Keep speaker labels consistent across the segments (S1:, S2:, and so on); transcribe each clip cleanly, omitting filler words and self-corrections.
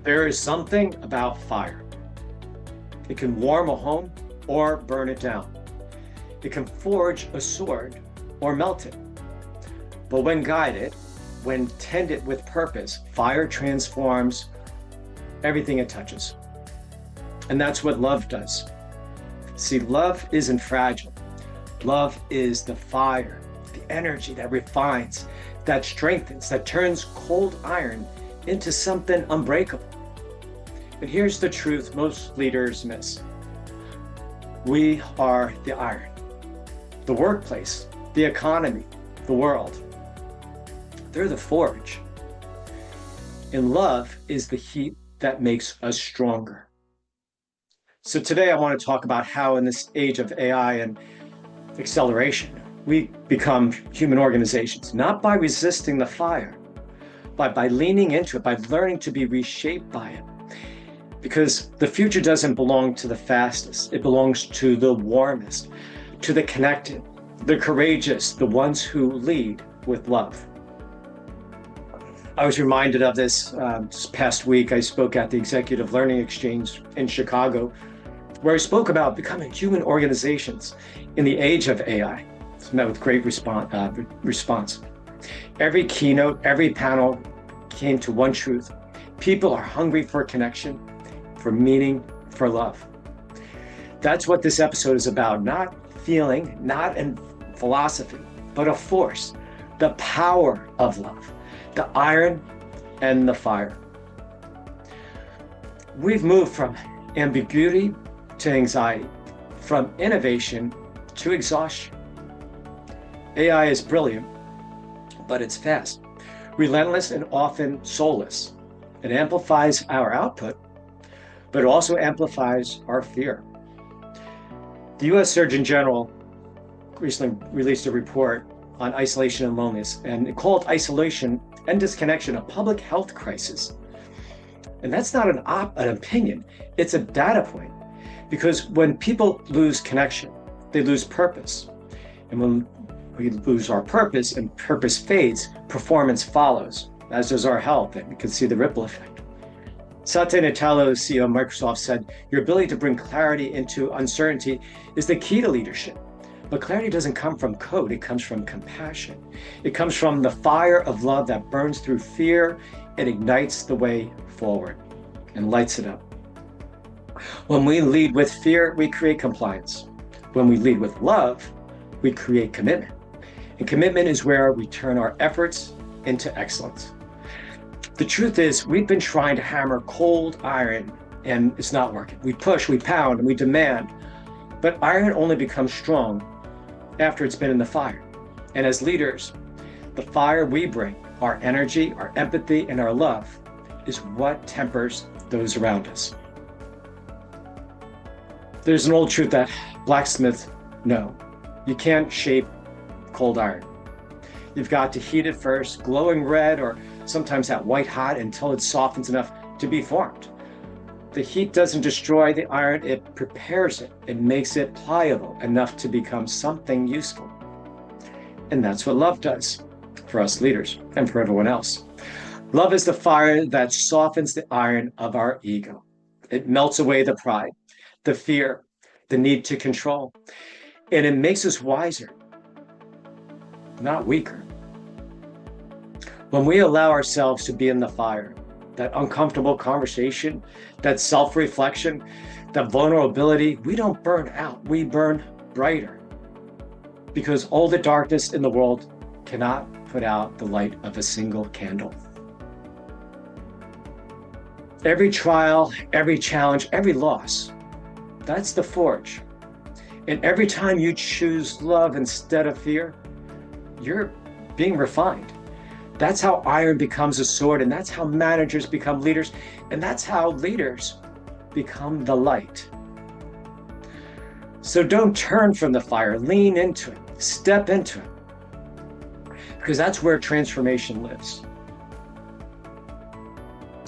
S1: There is something about fire. It can warm a home or burn it down. It can forge a sword or melt it. But when guided, when tended with purpose, fire transforms everything it touches. And that's what love does. See, love isn't fragile. Love is the fire, the energy that refines, that strengthens, that turns cold iron into something unbreakable. But here's the truth most leaders miss. We are the iron, the workplace, the economy, the world. They're the forge. And love is the heat that makes us stronger. So today I want to talk about how in this age of AI and acceleration, we become human organizations, not by resisting the fire, but by leaning into it, by learning to be reshaped by it. Because the future doesn't belong to the fastest, it belongs to the warmest, to the connected, the courageous, the ones who lead with love. I was reminded of this past week. I spoke at the Executive Learning Exchange in Chicago, where I spoke about becoming human organizations in the age of AI. It's met with great response. Every keynote, every panel came to one truth. People are hungry for connection, for meaning, for love. That's what this episode is about, not feeling, not in philosophy, but a force, the power of love, the iron and the fire. We've moved from ambiguity to anxiety, from innovation to exhaustion. AI is brilliant, but it's fast, relentless, and often soulless. It amplifies our output, but it also amplifies our fear. The US Surgeon General recently released a report on isolation and loneliness, and it called isolation and disconnection a public health crisis. And that's not an opinion, it's a data point. Because when people lose connection, they lose purpose. And when we lose our purpose and purpose fades, performance follows, as does our health, and we can see the ripple effect. Satya Nadella, CEO of Microsoft, said, "Your ability to bring clarity into uncertainty is the key to leadership." But clarity doesn't come from code, it comes from compassion. It comes from the fire of love that burns through fear and ignites the way forward and lights it up. When we lead with fear, we create compliance. When we lead with love, we create commitment. And commitment is where we turn our efforts into excellence. The truth is, we've been trying to hammer cold iron and it's not working. We push, we pound, and we demand. But iron only becomes strong after it's been in the fire. And as leaders, the fire we bring, our energy, our empathy, and our love, is what tempers those around us. There's an old truth that blacksmiths know. You can't shape cold iron. You've got to heat it first, glowing red or sometimes that white hot until it softens enough to be formed. The heat doesn't destroy the iron, it prepares it. It makes it pliable enough to become something useful. And that's what love does for us leaders and for everyone else. Love is the fire that softens the iron of our ego. It melts away the pride, the fear, the need to control, and it makes us wiser, not weaker. When we allow ourselves to be in the fire, that uncomfortable conversation, that self-reflection, that vulnerability, we don't burn out, we burn brighter. Because all the darkness in the world cannot put out the light of a single candle. Every trial, every challenge, every loss, that's the forge. And every time you choose love instead of fear, you're being refined. That's how iron becomes a sword, and that's how managers become leaders, and that's how leaders become the light. So don't turn from the fire, lean into it, step into it, because that's where transformation lives.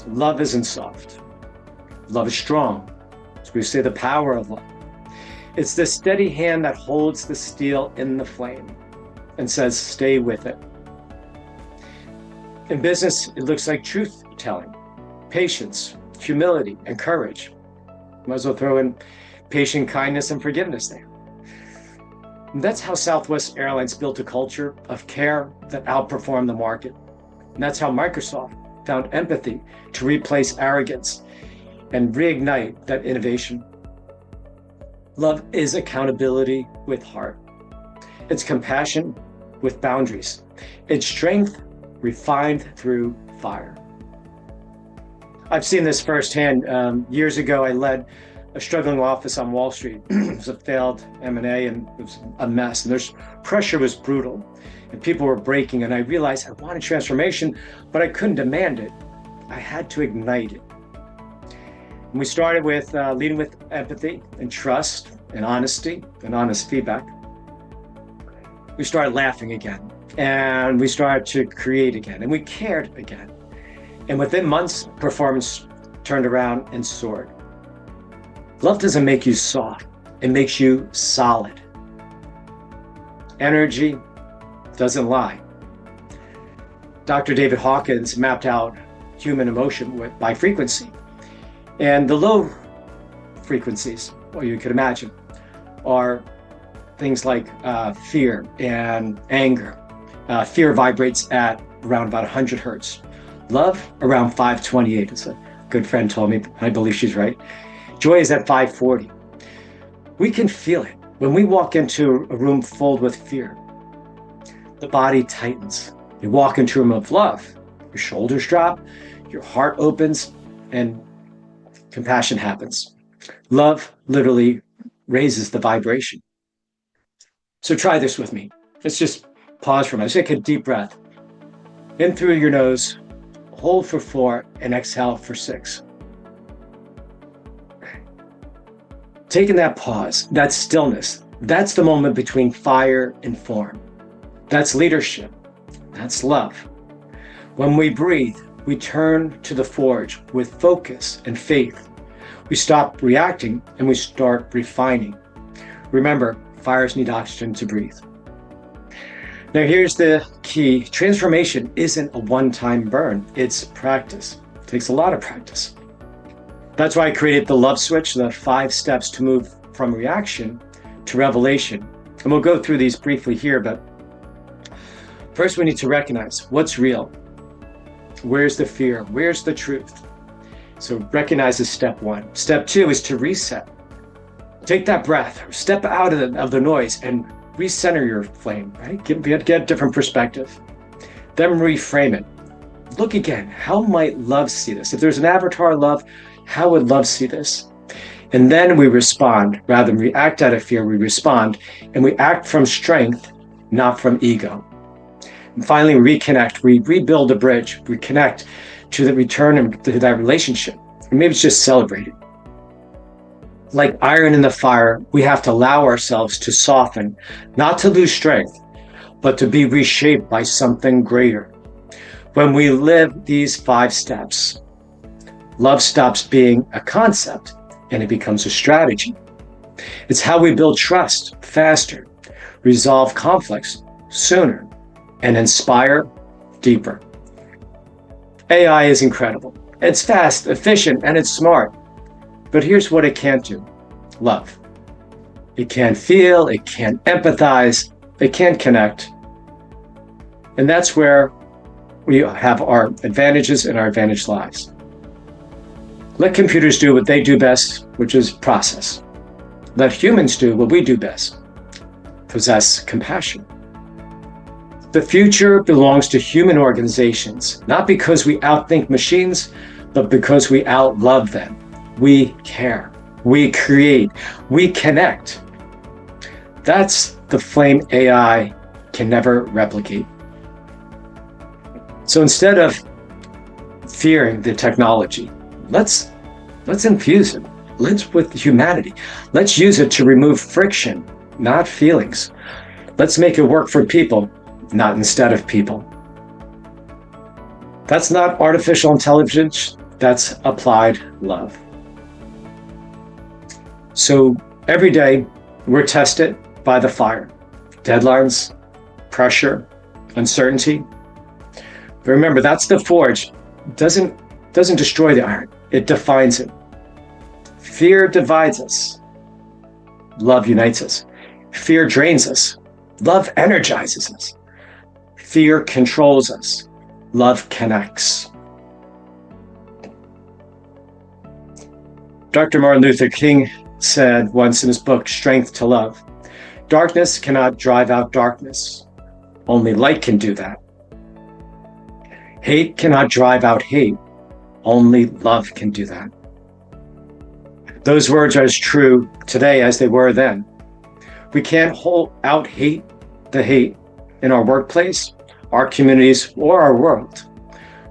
S1: Love isn't soft. Love is strong. As we say, the power of love. It's the steady hand that holds the steel in the flame and says, stay with it. In business, it looks like truth telling. patience, humility, and courage. Might as well throw in patient kindness and forgiveness there. And that's how Southwest Airlines built a culture of care that outperformed the market. And that's how Microsoft found empathy to replace arrogance and reignite that innovation. Love is accountability with heart. It's compassion with boundaries. It's strength refined through fire. I've seen this firsthand. Years ago, I led a struggling office on Wall Street. It was a failed M&A and it was a mess. And there's pressure was brutal and people were breaking. And I realized I wanted transformation, but I couldn't demand it. I had to ignite it. And we started with leading with empathy and trust and honesty and honest feedback. We started laughing again and we started to create again and we cared again. And within months, performance turned around and soared. Love doesn't make you soft, it makes you solid. Energy doesn't lie. Dr. David Hawkins mapped out human emotion by frequency. And the low frequencies, well, you could imagine, are things like fear and anger. Fear vibrates at around about 100 hertz. Love around 528, as a good friend told me, I believe she's right. Joy is at 540. We can feel it. When we walk into a room filled with fear, the body tightens. You walk into a room of love, your shoulders drop, your heart opens, and compassion happens. Love literally raises the vibration. So try this with me. Let's just pause for a moment. Take a deep breath. In through your nose, hold for 4, and exhale for 6. Taking that pause, that stillness, that's the moment between fire and form. That's leadership. That's love. When we breathe, we turn to the forge with focus and faith. We stop reacting and we start refining. Remember, fires need oxygen to breathe. Now here's the key. Transformation isn't a one-time burn. It's practice. It takes a lot of practice. That's why I created the love switch, the 5 steps to move from reaction to revelation. And we'll go through these briefly here, but first we need to recognize what's real. Where's the fear? Where's the truth? So recognize is step 1. Step 2 is to reset. Take that breath, step out of the noise and recenter your flame, right? Get a different perspective. Then reframe it. Look again, how might love see this? If there's an avatar of love, how would love see this? And then we respond. Rather than react out of fear, we respond and we act from strength, not from ego. And finally, reconnect. We rebuild a bridge. We connect to the return to that relationship. And maybe it's just celebrate it. Like iron in the fire, we have to allow ourselves to soften, not to lose strength, but to be reshaped by something greater. When we live these 5 steps, love stops being a concept and it becomes a strategy. It's how we build trust faster, resolve conflicts sooner, and inspire deeper. AI is incredible. It's fast, efficient, and it's smart. But here's what it can't do. Love. It can't feel, it can't empathize, it can't connect. And that's where we have our advantages and our advantage lies. Let computers do what they do best, which is process. Let humans do what we do best, possess compassion. The future belongs to human organizations, not because we outthink machines, but because we outlove them. We care, we create, we connect. That's the flame AI can never replicate. So instead of fearing the technology, let's infuse it. Let's with humanity. Let's use it to remove friction, not feelings. Let's make it work for people, not instead of people. That's not artificial intelligence, that's applied love. So every day we're tested by the fire, deadlines, pressure, uncertainty. But remember, that's the forge. Doesn't doesn't destroy the iron, it defines it. Fear divides us. Love unites us. Fear drains us. Love energizes us. Fear controls us. Love connects. Dr. Martin Luther King said once in his book, Strength to Love, darkness cannot drive out darkness. Only light can do that. Hate cannot drive out hate. Only love can do that. Those words are as true today as they were then. We can't hold out the hate in our workplace, our communities, or our world.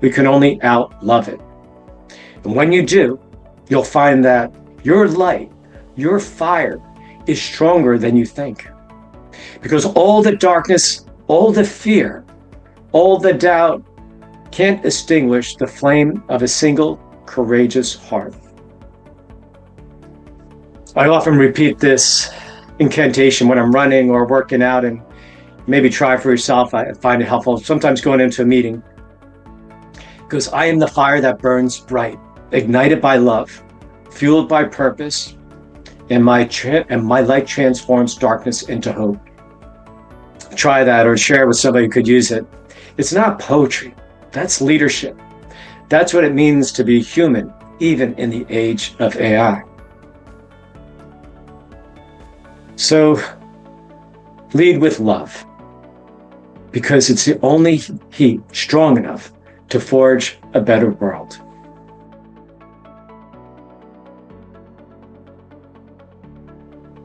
S1: We can only out love it. And when you do, you'll find that your light, your fire, is stronger than you think. Because all the darkness, all the fear, all the doubt can't extinguish the flame of a single courageous heart. I often repeat this incantation when I'm running or working out, and maybe try for yourself. I find it helpful. Sometimes going into a meeting, because I am the fire that burns bright, ignited by love, fueled by purpose, and my light transforms darkness into hope. Try that or share with somebody who could use it. It's not poetry. That's leadership. That's what it means to be human, even in the age of AI. So lead with love, because it's the only heat strong enough to forge a better world.